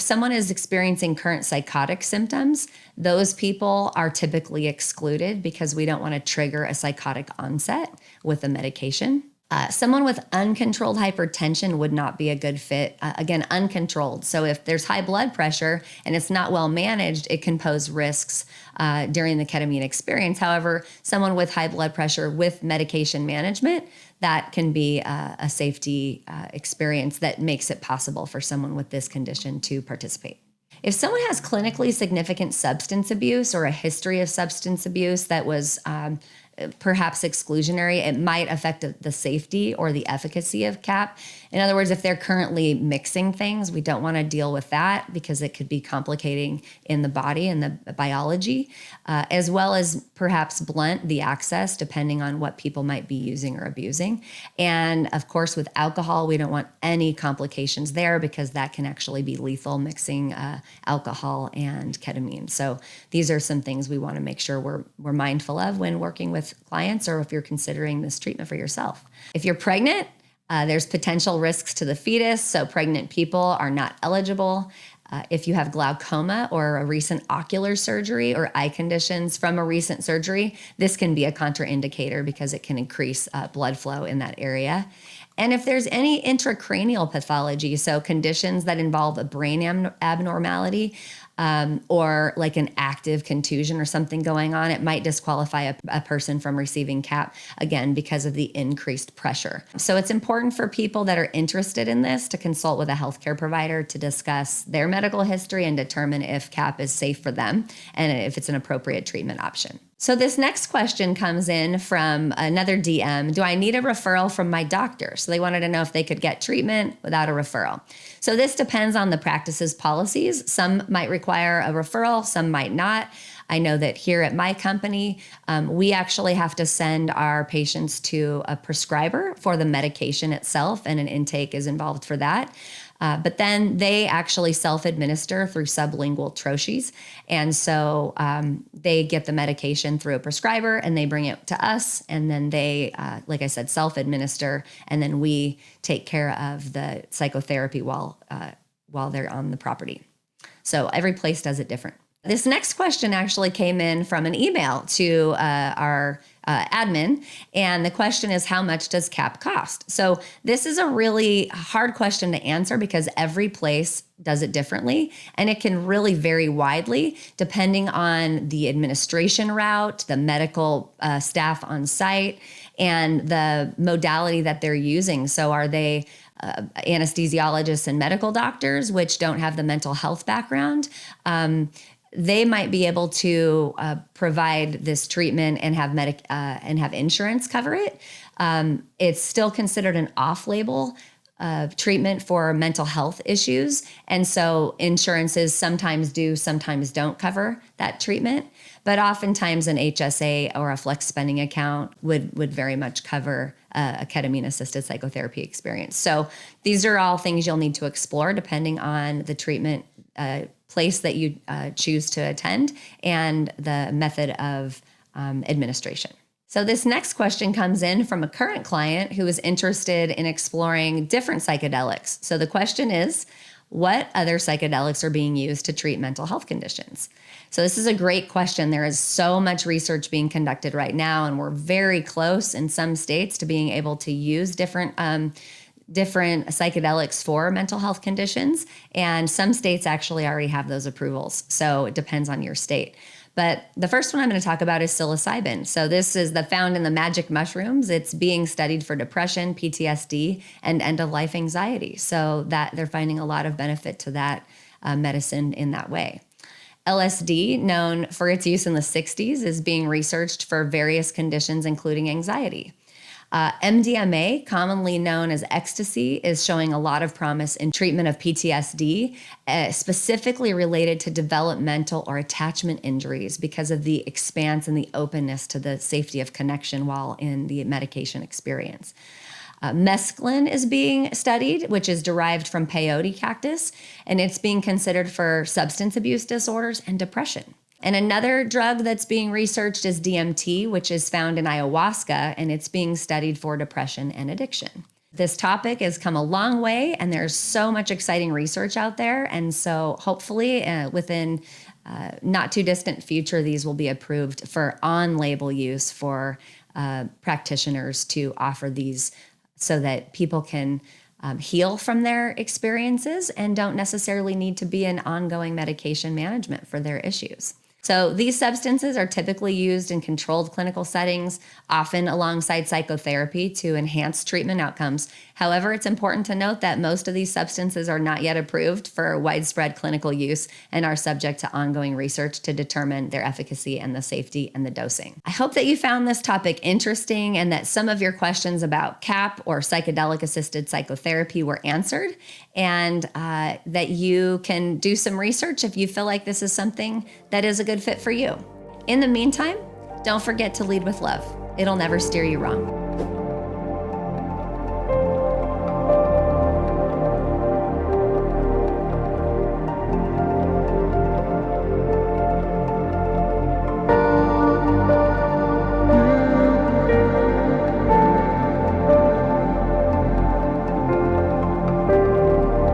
someone is experiencing current psychotic symptoms, those people are typically excluded because we don't want to trigger a psychotic onset with the medication. Someone with uncontrolled hypertension would not be a good fit. Again, uncontrolled. So if there's high blood pressure and it's not well managed, it can pose risks during the ketamine experience. However, someone with high blood pressure with medication management, that can be a safety experience that makes it possible for someone with this condition to participate. If someone has clinically significant substance abuse or a history of substance abuse that was perhaps exclusionary, it might affect the safety or the efficacy of KAP. In other words, if they're currently mixing things, we don't want to deal with that because it could be complicating in the body and the biology, as well as perhaps blunt the access depending on what people might be using or abusing. And of course, with alcohol, we don't want any complications there because that can actually be lethal, mixing alcohol and ketamine. So these are some things we want to make sure we're mindful of when working with clients or if you're considering this treatment for yourself. If you're pregnant, there's potential risks to the fetus, so pregnant people are not eligible. If you have glaucoma or a recent ocular surgery or eye conditions from a recent surgery, this can be a contraindicator because it can increase blood flow in that area. And if there's any intracranial pathology, so conditions that involve a brain abnormality, or like an active contusion or something going on, it might disqualify a person from receiving KAP, again, because of the increased pressure. So it's important for people that are interested in this to consult with a healthcare provider to discuss their medical history and determine if KAP is safe for them and if it's an appropriate treatment option. So this next question comes in from another DM. Do I need a referral from my doctor? So they wanted to know if they could get treatment without a referral. So this depends on the practice's policies. Some might require a referral, some might not. I know that here at my company, we actually have to send our patients to a prescriber for the medication itself, and an intake is involved for that. But then they actually self-administer through sublingual troches. And so they get the medication through a prescriber and they bring it to us. And then they, like I said, self-administer. And then we take care of the psychotherapy while they're on the property. So every place does it different. This next question actually came in from an email to our admin, and the question is, how much does KAP cost? So this is a really hard question to answer because every place does it differently, and it can really vary widely depending on the administration route, the medical staff on site, and the modality that they're using. So are they anesthesiologists and medical doctors, which don't have the mental health background? They might be able to provide this treatment and have insurance cover it. It's still considered an off-label treatment for mental health issues, and so insurances sometimes do, sometimes don't cover that treatment. But oftentimes an HSA or a flex spending account would very much cover a ketamine-assisted psychotherapy experience. So these are all things you'll need to explore depending on the treatment place that you choose to attend and the method of administration. So this next question comes in from a current client who is interested in exploring different psychedelics. So the question is, what other psychedelics are being used to treat mental health conditions? So this is a great question. There is so much research being conducted right now, and we're very close in some states to being able to use different psychedelics for mental health conditions. And some states actually already have those approvals. So it depends on your state. But the first one I'm going to talk about is psilocybin. So this is found in the magic mushrooms. It's being studied for depression, PTSD, and end-of-life anxiety. So that they're finding a lot of benefit to that medicine in that way. LSD, known for its use in the 60s, is being researched for various conditions, including anxiety. MDMA, commonly known as ecstasy, is showing a lot of promise in treatment of PTSD, specifically related to developmental or attachment injuries because of the expanse and the openness to the safety of connection while in the medication experience. Mescaline is being studied, which is derived from peyote cactus, and it's being considered for substance abuse disorders and depression. And another drug that's being researched is DMT, which is found in ayahuasca, and it's being studied for depression and addiction. This topic has come a long way, and there's so much exciting research out there. And so hopefully within not too distant future, these will be approved for on-label use for practitioners to offer these so that people can heal from their experiences and don't necessarily need to be in ongoing medication management for their issues. So these substances are typically used in controlled clinical settings, often alongside psychotherapy to enhance treatment outcomes. However, it's important to note that most of these substances are not yet approved for widespread clinical use and are subject to ongoing research to determine their efficacy and the safety and the dosing. I hope that you found this topic interesting and that some of your questions about KAP or psychedelic-assisted psychotherapy were answered, and that you can do some research if you feel like this is something that is a good fit for you. In the meantime, don't forget to lead with love. It'll never steer you wrong.